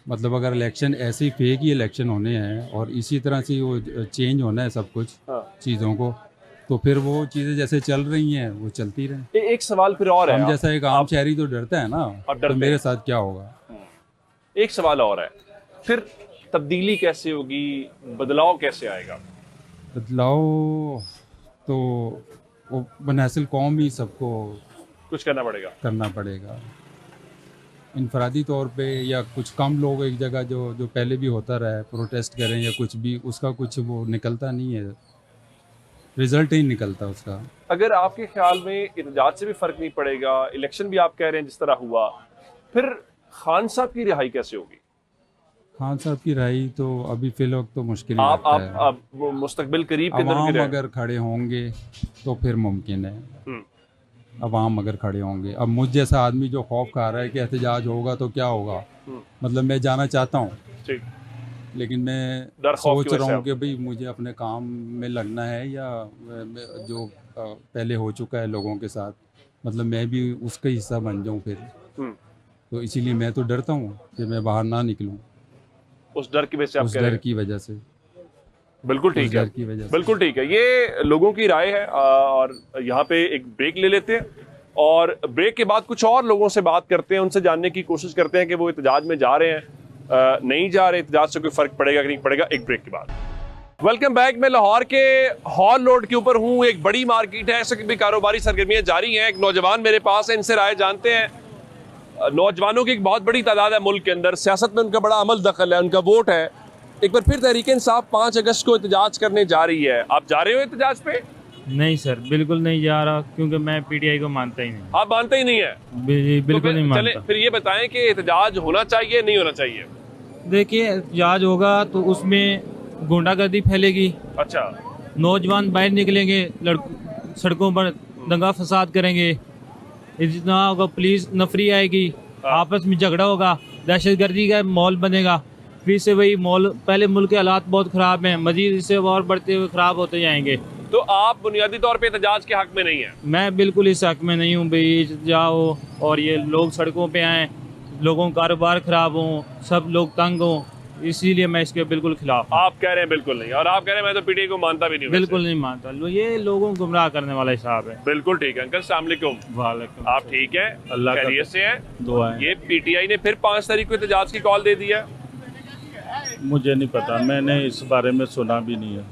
मतलब अगर इलेक्शन ऐसे ही फेक ही इलेक्शन होने हैं और इसी तरह से वो चेंज होना है सब कुछ चीज़ों को, तो फिर वो चीज़ें जैसे चल रही हैं वो चलती रहें। एक सवाल फिर और है। हम जैसा एक आम शहरी तो डरता है ना, तो मेरे साथ क्या होगा। एक सवाल और है, फिर तब्दीली कैसे होगी, बदलाव कैसे आएगा? बदलाव तो वो बनहसिल कौम ही सबको कुछ करना पड़ेगा। इनफरादी तौर पे या कुछ कम लोग एक जगह जो पहले भी होता रहा है, प्रोटेस्ट करें या कुछ भी, उसका कुछ वो निकलता नहीं है, रिजल्ट ही निकलता उसका। अगर आपके ख्याल में एहतजाज से भी फ़र्क नहीं पड़ेगा, इलेक्शन भी आप कह रहे हैं जिस तरह हुआ, फिर खान साहब की रिहाई कैसे होगी? खान साहब की रिहाई तो अभी फिलहाल तो मुश्किल है। आप मुस्तकबिल करीब के अंदर अगर खड़े होंगे तो फिर मुमकिन है। अवाम अगर खड़े होंगे, अब मुझ जैसा आदमी जो खौफ खा रहा है कि एहतजाज होगा तो क्या होगा, मतलब मैं जाना चाहता हूँ, लेकिन मैं सोच रहा हूँ कि भाई मुझे अपने काम में लगना है, या जो पहले हो चुका है लोगों के साथ, मतलब मैं भी उसका हिस्सा बन जाऊँ फिर। तो इसीलिए मैं तो डरता हूँ कि मैं बाहर ना निकलूँ। उस डर की वजह से आप उस डर की वजह से। बिल्कुल ठीक है, बिल्कुल ठीक है। ये लोगों की राय है। और यहाँ पे एक ब्रेक ले लेते हैं और ब्रेक के बाद कुछ और लोगों से बात करते हैं, उनसे जानने की कोशिश करते हैं कि वो एहतजाज में जा रहे हैं, नहीं जा रहे, एहतजाज से कोई फ़र्क पड़ेगा कि नहीं पड़ेगा। एक ब्रेक के बाद वेलकम बैक। मैं लाहौर के हॉल रोड के ऊपर हूँ। एक बड़ी मार्केट है, ऐसे भी कारोबारी सरगर्मियाँ जारी हैं। एक नौजवान मेरे पास है, इनसे राय जानते हैं। नौजवानों की एक बहुत बड़ी तादाद है मुल्क के अंदर, सियासत में उनका बड़ा अमल दखल है, उनका वोट है। एक बार फिर तहरीक इंसाफ 5 अगस्त को एहतजाज करने जा रही है, आप जा रहे हो एहतजाज पे? नहीं सर, बिल्कुल नहीं जा रहा, क्योंकि मैं पीटीआई को मानता ही नहीं। आप मानते ही नहीं है? बिल्कुल नहीं चले मानता। फिर ये बताएं कि एहतजाज होना चाहिए नहीं होना चाहिए? देखिए, एहतजाज होगा तो उसमें गुंडागर्दी फैलेगी। अच्छा। नौजवान बाहर निकलेंगे, सड़कों पर दंगा फसाद करेंगे, इतना होगा, पुलिस नफरी आएगी, आपस में झगड़ा होगा, दहशतगर्दी का माहौल बनेगा। फिर से वही माहौल, पहले मुल्क के हालात बहुत ख़राब हैं, मजीद इससे और बढ़ते हुए ख़राब होते जाएंगे। तो आप बुनियादी तौर पे एहतजाज के हक में नहीं है? मैं बिल्कुल इस हक में नहीं हूँ भाई, जाओ और ये लोग सड़कों पे आएँ, लोगों का कारोबार ख़राब हो, सब लोग तंग हों, इसीलिए मैं इसके बिल्कुल खिलाफ। आप कह रहे हैं बिल्कुल नहीं, और आप कह रहे हैं मैं तो पीटीआई को मानता भी नहीं हूं। बिल्कुल नहीं मानता, ये लोगों को गुमराह करने वाला हिसाब है। बिल्कुल ठीक है अंकल, अस्सलाम वालेकुम। वालेकुम। आप ठीक है? अल्लाह का खैरियत से हैं? दुआ है। ये पीटीआई ने फिर 5 तारीख को एहतजाज की कॉल दे दी है। मुझे नहीं पता, मैंने इस बारे में सुना भी नहीं है।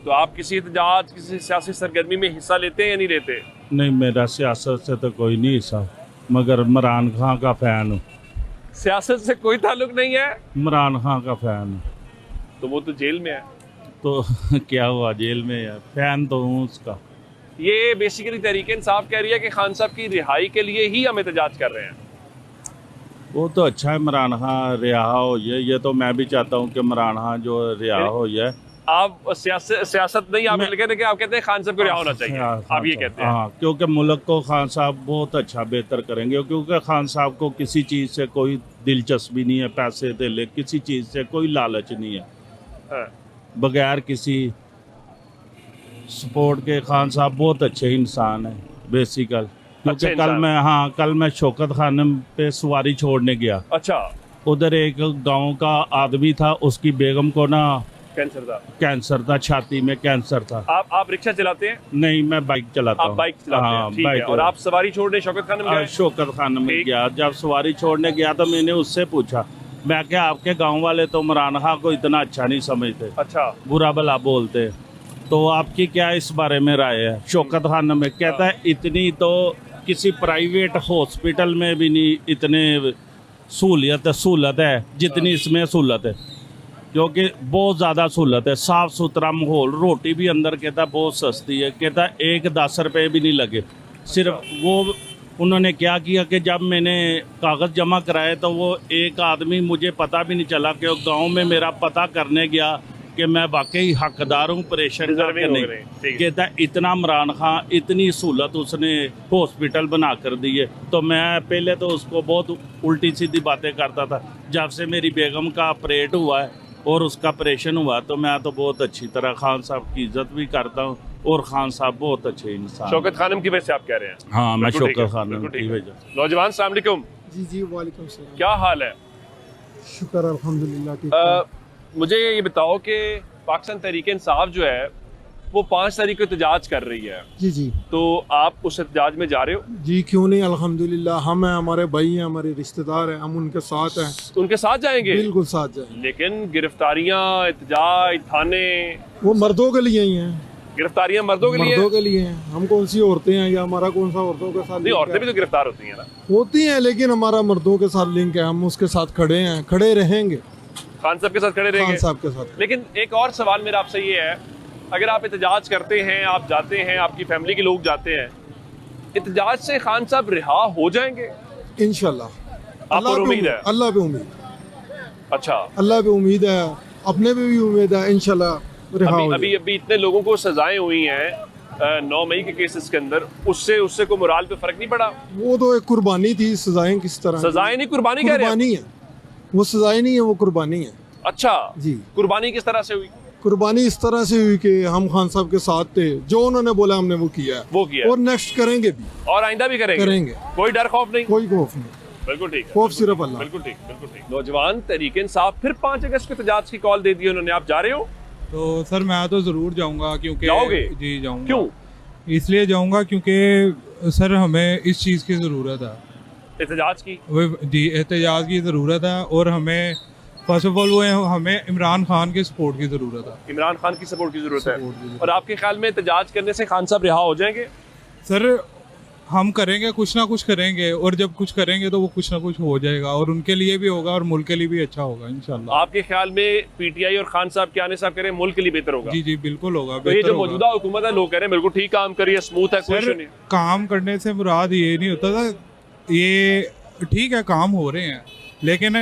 तो आप किसी एहतजाज, किसी सियासी सरगर्मी में हिस्सा लेते हैं या नहीं लेते? नहीं, मेरा सियासत से तो कोई नहीं हिस्सा, मगर इमरान खान का फ़ैन हूँ। सियासत से कोई ताल्लुक नहीं है? इमरान खान का फ़ैन हूँ। तो वो तो जेल में है। तो क्या हुआ, जेल में है, फ़ैन तो हूँ उसका। ये बेसिकली तहरीक इंसाफ कह रही है कि खान साहब की रिहाई के लिए ही हम एहतजाज कर रहे हैं। वो तो अच्छा है, इमरान खान रिहा हो, ये तो मैं भी चाहता हूँ कि इमरान खान जो रिहा हो जाए। आप सियासत नहीं, आप कहते हैं, आप कहते हैं खान साहब को रिहा होना चाहिए, आप ये कहते हैं? हाँ, क्योंकि मुल्क को खान साहब बहुत अच्छा बेहतर करेंगे, क्योंकि खान साहब को किसी चीज़ से कोई दिलचस्पी नहीं है, पैसे दे ले, किसी चीज़ से कोई लालच नहीं है। बगैर किसी सपोर्ट के खान साहब बहुत अच्छे इंसान हैं बेसिकल। क्योंकि कल मैं शौकत खानम पे सवारी छोड़ने गया। अच्छा। उधर एक गांव का आदमी था, उसकी बेगम को ना कैंसर था, छाती में कैंसर था। आप रिक्शा चलाते हैं? नहीं, मैं बाइक चलाता हूँ। आप बाइक चलाते हैं, ठीक है। और आप सवारी छोड़ने शौकत खानम गए? शौकत खानम में गया। जब सवारी छोड़ने गया तो मैंने उससे पूछा, मैं क्या आपके गांव वाले तो इमरान खान को इतना अच्छा नहीं समझते, अच्छा बुरा भला बोलते, तो आपकी क्या इस बारे में राय है? शौकत खानम में कहता है, इतनी तो किसी प्राइवेट हॉस्पिटल में भी नहीं इतने सहूलत है जितनी इसमें सहूलत है, क्योंकि बहुत ज़्यादा सहूलत है, साफ़ सुथरा माहौल, रोटी भी अंदर कहता बहुत सस्ती है, कहता 1-10 रुपये भी नहीं लगे। सिर्फ वो उन्होंने क्या किया कि जब मैंने कागज़ जमा कराए तो वो एक आदमी, मुझे पता भी नहीं चला कि वो गांव में मेरा पता करने गया कि मैं वाकई हकदार हूँ ऑपरेशन का कि नहीं। कहता इतना इमरान खान इतनी सहूलत उसने हॉस्पिटल बना कर दी है। तो मैं पहले तो उसको बहुत उल्टी सीधी बातें करता था, जब से मेरी बेगम का ऑपरेट हुआ है और उसका ऑपरेशन हुआ तो मैं तो बहुत अच्छी तरह खान साहब की इज्जत भी करता हूँ, और खान साहब बहुत अच्छे इंसान। शौकत खानम की वजह से आप कह रहे हैं? हाँ, मैं शौकत खानम की वजह। नौजवान अस्सलाम वालेकुम। जी वालेकुम सलाम। क्या हाल है? शुक्र अल्हम्दुलिल्लाह। मुझे ये बताओ कि पाकिस्तान तहरीक इंसाफ जो है वो 5 तारीख को एहतजाज कर रही है। जी। तो आप उस एहतजाज में जा रहे हो? जी, क्यों नहीं, अल्हम्दुलिल्लाह। हम हैं, हमारे भाई हैं, हमारे रिश्तेदार हैं, हम उनके साथ हैं। उनके साथ जाएंगे? बिल्कुल साथ जाएंगे। लेकिन गिरफ्तारियां, एहतजाज, थाने, वो मर्दों के लिए ही हैं। गिरफ्तारियां मर्दों के लिए हैं। हम कौन सी औरतें हैं या हमारा कौन सा औरतों के साथ? नहीं, औरतें भी तो गिरफ्तार होती हैं ना। होती हैं, लेकिन हमारा मर्दों के साथ लिंक है, हम उसके साथ खड़े हैं, खड़े रहेंगे, खान साहब के साथ खड़े रहेंगे। खान साहब के साथ। लेकिन एक और सवाल मेरा आपसे ये है, अगर आप एहतजाज करते हैं, आप जाते हैं, आपकी फैमिली के लोग जाते हैं, एहतजाज से खान साहब रिहा हो जाएंगे इंशाल्लाह? आप पर उम्मीद है? अल्लाह पे उम्मीद। अच्छा, अल्लाह पे उम्मीद है, अपने पे भी उम्मीद है, इंशाल्लाह रिहा हो अभी इतने लोगों को सजाएं हुई हैं 9 मई के केसेस के अंदर, उससे कोई मोराल पे फर्क नहीं पड़ा? वो तो एक कुर्बानी थी। सजाएं किस तरह? सजाएं नहीं, कुर्बानी कह रहे हैं। है वो, सजाएं नहीं है, वो कुर्बानी है। अच्छा जी। कुर्बानी किस तरह से हुई? कुर्बानी इस तरह से हुई कि हम खान साहब के साथ थे, जो उन्होंने बोला हमने वो किया और नेक्स्ट करेंगे भी, और आइंदा भी करेंगे। कोई डर खौफ नहीं? कोई खौफ नहीं, बिल्कुल ठीक, खौफ सिर्फ अल्लाह। बिल्कुल ठीक। नौजवान तहरीक इंसाफ फिर 5 अगस्त को एहतजाज की कॉल दे दी उन्होंने, आप जा रहे हो? तो सर मैं तो ज़रूर जाऊंगा, क्योंकि जाओगे? जी जाऊंगा। क्यों? इसलिए जाऊंगा क्योंकि सर हमें इस चीज़ की ज़रूरत है, एहतजाज की। जी, एहतजाज की ज़रूरत है, और हमें फर्स्ट ऑफ ऑल वो हमें इमरान खान के सपोर्ट की ज़रूरत है। इमरान खान की सपोर्ट की ज़रूरत है। और आपके ख्याल में एहतजाज करने से खान साहब रिहा हो जाएंगे? सर हम करेंगे, कुछ ना कुछ करेंगे, और जब कुछ करेंगे तो वो कुछ ना कुछ हो जाएगा, और उनके लिए भी होगा और मुल्क के लिए भी अच्छा होगा इंशाल्लाह। आपके ख्याल में पीटीआई और खान साहब के आने से आप कह रहे हैं मुल्क के लिए बेहतर होगा? जी जी बिल्कुल होगा। तो ये जो मौजूदा हुकूमत है, लोग कह रहे हैं बिल्कुल ठीक काम करिए, स्मूथ है, कोई इशू नहीं। काम करने से मुराद ये नहीं होता था, ये ठीक है काम हो रहे हैं, लेकिन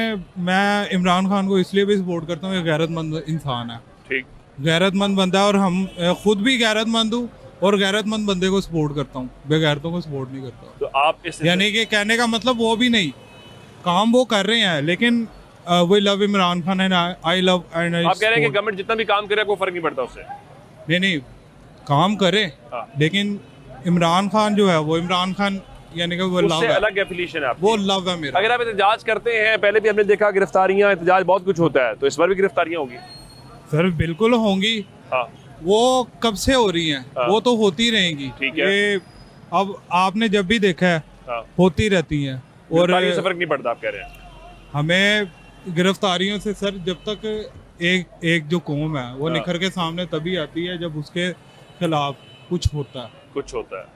मैं इमरान खान को इसलिए भी सपोर्ट करता हूँ, ये गैरतमंद इंसान है, ठीक गैरतमंद बंदा है, और हम खुद भी गैरतमंद हूँ और गैरतमंद बंदे को सपोर्ट करता हूँ, बेगैरतों को सपोर्ट नहीं करता। तो आप इस यानी कि कहने का मतलब वो भी नहीं, काम वो कर रहे हैं, लेकिन we love Imran Khan and I love and आप कह रहे हैं कि गवर्नमेंट जितना भी काम करे कोई फर्क नहीं पड़ता उससे? नहीं काम करे, लेकिन इमरान खान जो है वो इमरान खान यानी कि वो लव है, अलग एफिलिएशन है, वो लव है मेरा। अगर आप एहतजाज करते हैं, पहले भी हमने देखा गिरफ्तारियां, एहतजाज बहुत कुछ होता है, तो इस बार भी गिरफ्तारियां होगी? सर बिल्कुल होंगी, वो कब से हो रही हैं, वो तो होती रहेंगी, ठीक है। ये अब आपने जब भी देखा है होती रहती हैं, और से फर्क नहीं पड़ता आप कह रहे हैं? हमें गिरफ्तारियों से सर जब तक एक जो कौम है वो निखर के सामने तभी आती है जब उसके खिलाफ कुछ होता है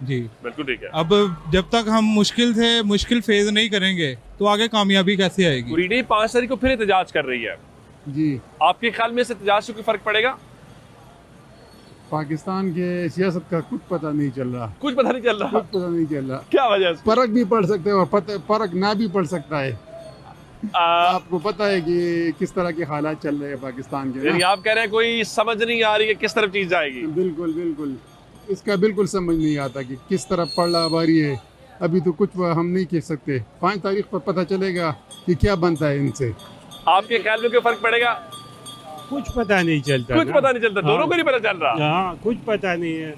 जी बिल्कुल ठीक है। अब जब तक हम मुश्किल फेज नहीं करेंगे तो आगे कामयाबी कैसे आएगी? रीडी 5 तारीख को फिर एहतजाज कर रही है जी, आपके ख्याल में इस एहतजाज से कोई फर्क पड़ेगा? पाकिस्तान के सियासत का कुछ पता नहीं चल रहा, कुछ पता नहीं चल रहा, क्या वजह से? फर्क भी पड़ सकते हैं और फर्क ना भी पड़ सकता है। आपको पता है कि किस तरह के हालात चल रहे हैं पाकिस्तान के, यानी आप कह रहे हैं कोई समझ नहीं आ रही है किस तरफ चीज जाएगी? बिल्कुल इसका बिल्कुल समझ नहीं आता कि किस तरफ पड़ रही है। अभी तो कुछ हम नहीं कह सकते, 5 तारीख पर पता चलेगा कि क्या बनता है इनसे। आपके ख्याल में कोई फर्क पड़ेगा? कुछ पता नहीं चलता, दोनों को नहीं पता चल रहा। हाँ कुछ पता नहीं है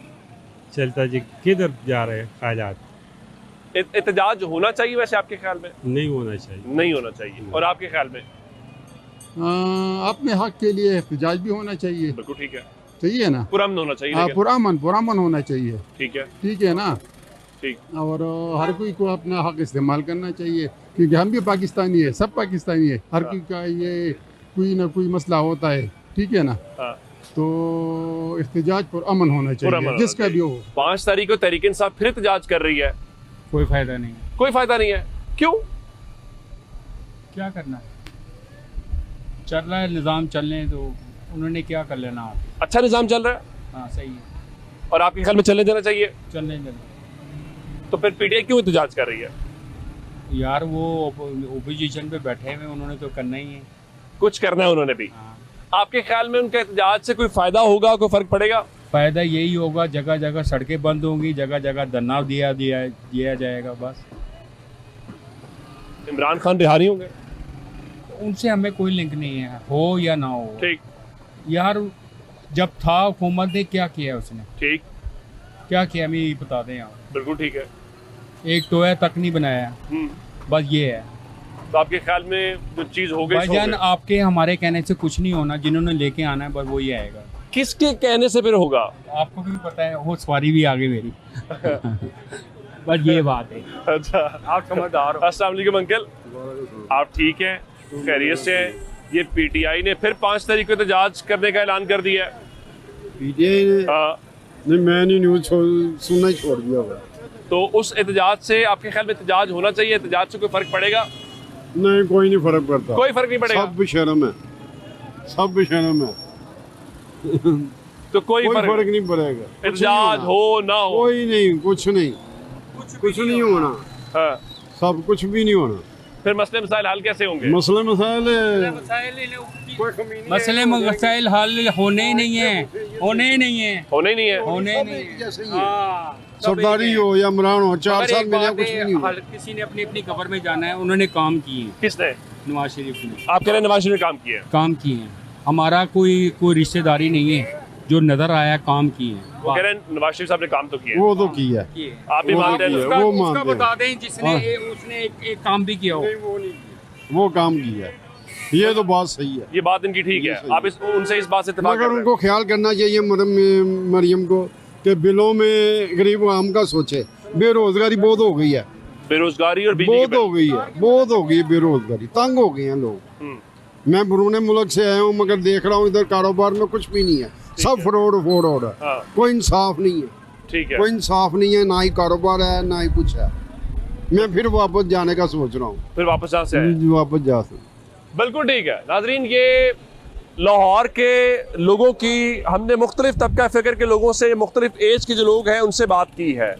चलता जी किधर जा रहे हैं हालात। एहतजाज होना चाहिए वैसे आपके ख्याल में? नहीं होना चाहिए। और आपके ख्याल में? अपने हक के लिए एहतजाज भी होना चाहिए, बिल्कुल ठीक है, सही है ना, पुरअमन होना चाहिए, पुरअमन होना चाहिए, ठीक है ना, ठीक। और हर कोई को अपना हक इस्तेमाल करना चाहिए, क्योंकि हम भी पाकिस्तानी है, सब पाकिस्तानी है, हर कोई का ये कोई ना कोई मसला होता है, ठीक है ना, तो एहतजाज पर अमन होना चाहिए जिसका भी हो। 5 तारीख को तहरीक इंसाफ फिर एहतजाज कर रही है, कोई फायदा नहीं है। क्यों? क्या करना है, चल रहा है निज़ाम, चलने तो उन्होंने क्या कर लेना। अच्छा निज़ाम चल रहा है? हाँ सही है। और आपके ख्याल में चलने देना चाहिए? चलने देना। तो फिर पीटीआई क्यों एहतजाज कर रही है? यार वो ओपोजिशन पे बैठे हुए, उन्होंने तो करना ही है, कुछ करना है उन्होंने भी। आपके ख्याल में उनके एहतजाज से कोई फायदा होगा, कोई फर्क पड़ेगा? फायदा यही होगा, जगह जगह सड़कें बंद होंगी, जगह जगह धरना दिया जाएगा, बस। इमरान खान रिहा नहीं होंगे? उनसे हमें कोई लिंक नहीं है, हो या ना हो। ठीक। यार जब था हुकूमत ने क्या किया, उसने ठीक क्या किया हमें यही बता दें आप। बिल्कुल ठीक है। एक टोया तक नहीं बनाया, बस ये है। तो आपके ख्याल में जो चीज हो गई भाईजान, आपके हमारे कहने से कुछ नहीं होना, जिन्होंने लेके आना है बस वही आएगा। किसके कहने से फिर होगा? आपको भी पता है, वो सवारी भी आगे मेरी बस ये बात है। अच्छा, आप समझदार हो। अस्सलाम वालेकुम अंकल, आप ठीक हैं, खैरियत से हैं? ये पीटीआई ने फिर 5 तारीख को एहतजाज करने का ऐलान कर दिया है। पीटीआई ने? नहीं, मैंने न्यूज़ सुनना ही छोड़ दिया होगा। तो उस एहतजाज से आपके ख्याल में एहतजाज होना चाहिए? एहतजाज से कोई फर्क पड़ेगा? नहीं, कोई नहीं फर्क पड़ता, कोई फर्क नहीं पड़ेगा। सब शर्म है, सब शर्म है तो कोई फर्क नहीं पड़ेगा। एहतजाज हो ना हो, कोई नहीं, कुछ नहीं होना, सब कुछ भी नहीं होना। फिर मसले मसाइल हल कैसे होंगे? मसले मसाइल हल होने ही नहीं है। सरदारी हो या इमरान हो, 4 साल मिले, कुछ भी नहीं हुआ। किसी ने अपनी अपनी कब्र में जाना है, उन्होंने काम किए। किसने? नवाज शरीफ ने। आप कह रहे हैं नवाज शरीफ ने काम किए हैं? हमारा कोई रिश्तेदारी नहीं है, जो नजर आया काम किए हैं। वो कह रहे हैं नवाज शरीफ साहब ने काम तो किया है। वो तो किया, आप भी मानते हैं? उसका बता दें जिसने उसने एक काम भी किया हो। वो काम किया, ये तो बात सही है, ये बात इनकी ठीक है। आप उनसे इस बात से इत्तेफाक मगर उनको ख्याल करना चाहिए मरियम को कि बिलों में गरीब आम का सोचे। बेरोजगारी बहुत हो गई है, बेरोजगारी और बहुत हो गई है बेरोजगारी, तंग हो गए हैं लोग। मैं बरूने मुल्क से आया हूँ, मगर देख रहा हूँ इधर कारोबार में कुछ भी नहीं है, सब फ्रॉड है, कोई इंसाफ नहीं है। ठीक है। कोई इंसाफ नहीं है, ना ही कारोबार है ना ही कुछ है। मैं फिर वापस जाने का सोच रहा हूँ। फिर वापस जहाँ से आए? वापस जा सकते। बिल्कुल ठीक है। नाजरीन, ये लाहौर के लोगों की हमने मुख्तलिफ तबका फ़िक्र के लोगों से, मुख्तलिफ एज के जो लोग हैं उनसे बात की है।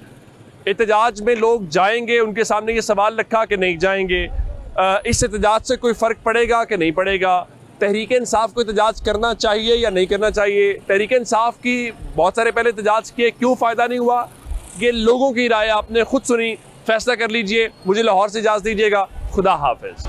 एहतजाज में लोग जाएंगे, उनके सामने ये सवाल रखा कि नहीं जाएंगे, इस एहतजाज से कोई फ़र्क पड़ेगा कि नहीं पड़ेगा, तहरीक इंसाफ को एहतजाज करना चाहिए या नहीं करना चाहिए, तहरीक इंसाफ की बहुत सारे पहले एहतजाज किए, क्यों फ़ायदा नहीं हुआ, ये लोगों की राय आपने खुद सुनी, फैसला कर लीजिए। मुझे लाहौर से इजाज़त दीजिएगा। खुदा हाफिज़।